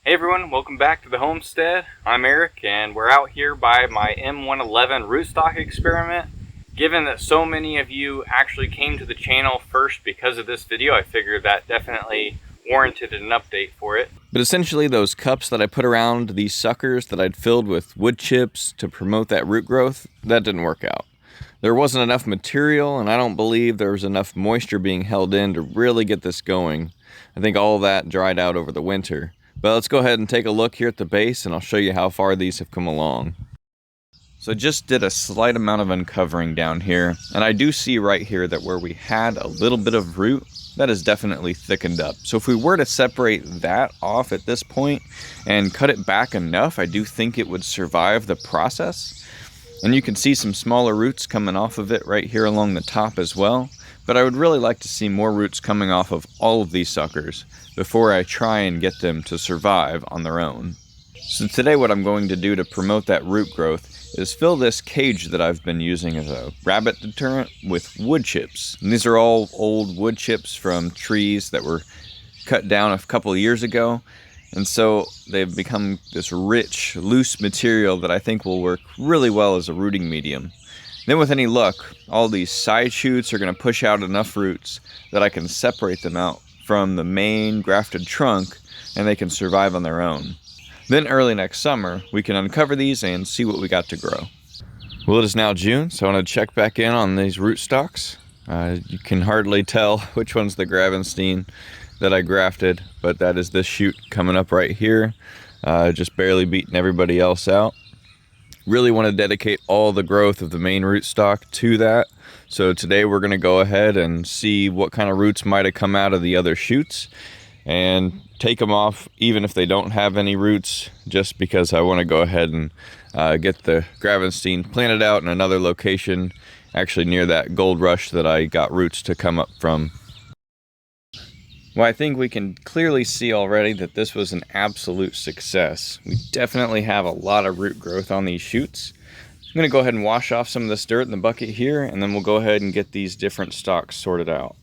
Hey everyone, welcome back to the homestead. I'm Eric and we're out here by my M111 rootstock experiment. Given that so many of you actually came to the channel first because of this video, I figured that definitely warranted an update for it. But essentially those cups that I put around these suckers that I'd filled with wood chips to promote that root growth, that didn't work out. There wasn't enough material, and I don't believe there was enough moisture being held in to really get this going. I think all of that dried out over the winter. But let's go ahead and take a look here at the base and I'll show you how far these have come along. So I just did a slight amount of uncovering down here, and I do see right here that where we had a little bit of root, that is definitely thickened up. So if we were to separate that off at this point and cut it back enough, I do think it would survive the process. And you can see some smaller roots coming off of it right here along the top as well. But I would really like to see more roots coming off of all of these suckers before I try and get them to survive on their own. So today what I'm going to do to promote that root growth is fill this cage that I've been using as a rabbit deterrent with wood chips. And these are all old wood chips from trees that were cut down a couple of years ago. And so they've become this rich, loose material that I think will work really well as a rooting medium. Then with any luck, all these side shoots are going to push out enough roots that I can separate them out from the main grafted trunk and they can survive on their own. Then early next summer, we can uncover these and see what we got to grow. Well, it is now June, so I want to check back in on these rootstocks. You can hardly tell which one's the Gravenstein that I grafted, but that is this shoot coming up right here, just barely beating everybody else out. Really want to dedicate all the growth of the main rootstock to that. So today we're going to go ahead and see what kind of roots might have come out of the other shoots and take them off even if they don't have any roots, just because I want to go ahead and get the Gravenstein planted out in another location, actually near that gold rush that I got roots to come up from. Well, I think we can clearly see already that this was an absolute success. We definitely have a lot of root growth on these shoots. I'm going to go ahead and wash off some of this dirt in the bucket here, and then we'll go ahead and get these different stalks sorted out.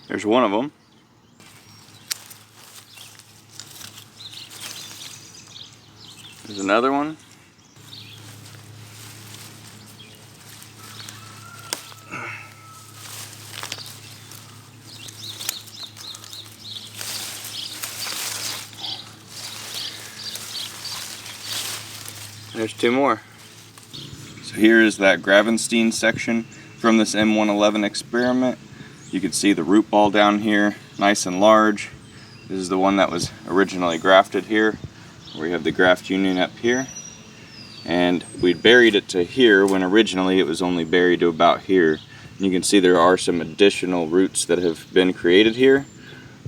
There's one of them. There's another one. There's two more. So here is that Gravenstein section from this M111 experiment. You can see the root ball down here, nice and large. This is the one that was originally grafted here. We have the graft union up here. And we buried it to here when originally it was only buried to about here. And you can see there are some additional roots that have been created here.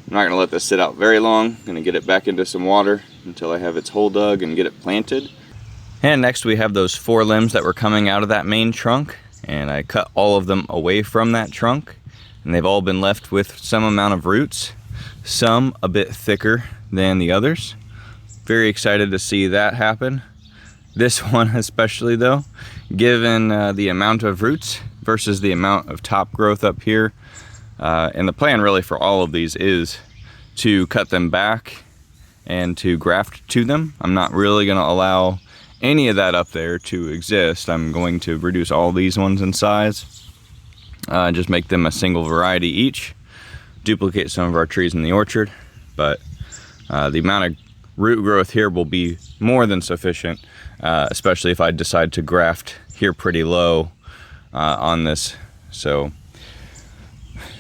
I'm not going to let this sit out very long. I'm going to get it back into some water until I have its hole dug and get it planted. And next we have those four limbs that were coming out of that main trunk, and I cut all of them away from that trunk, and they've all been left with some amount of roots, some a bit thicker than the others. Very excited to see that happen. This one especially though, given the amount of roots versus the amount of top growth up here, and the plan really for all of these is to cut them back and to graft to them. I'm not really going to allow any of that up there to exist. I'm going to reduce all these ones in size, just make them a single variety each, duplicate some of our trees in the orchard, but the amount of root growth here will be more than sufficient, especially if I decide to graft here pretty low on this. So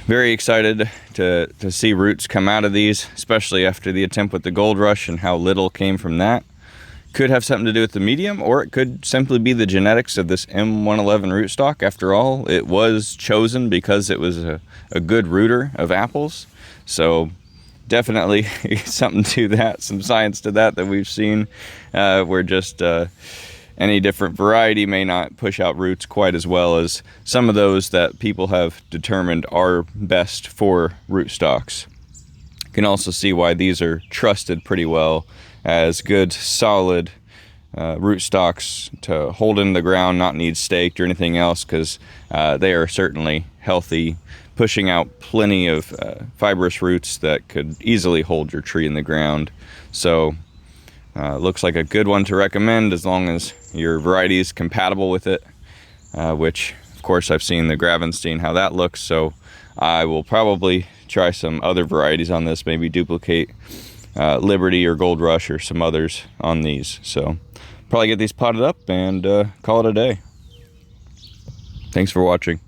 very excited to see roots come out of these, especially after the attempt with the gold rush and how little came from that. Could have something to do with the medium, or it could simply be the genetics of this M111 rootstock. After all, it was chosen because it was a good rooter of apples. So definitely something to that, some science to that we've seen, where just any different variety may not push out roots quite as well as some of those that people have determined are best for rootstocks. You can also see why these are trusted pretty well as good, solid rootstocks to hold in the ground, not need staked or anything else, because they are certainly healthy pushing out plenty of fibrous roots that could easily hold your tree in the ground. So looks like a good one to recommend as long as your variety is compatible with it, which of course I've seen the Gravenstein, how that looks. So I will probably try some other varieties on this, maybe duplicate Liberty or Gold Rush or some others on these. So probably get these potted up and call it a day. Thanks for watching.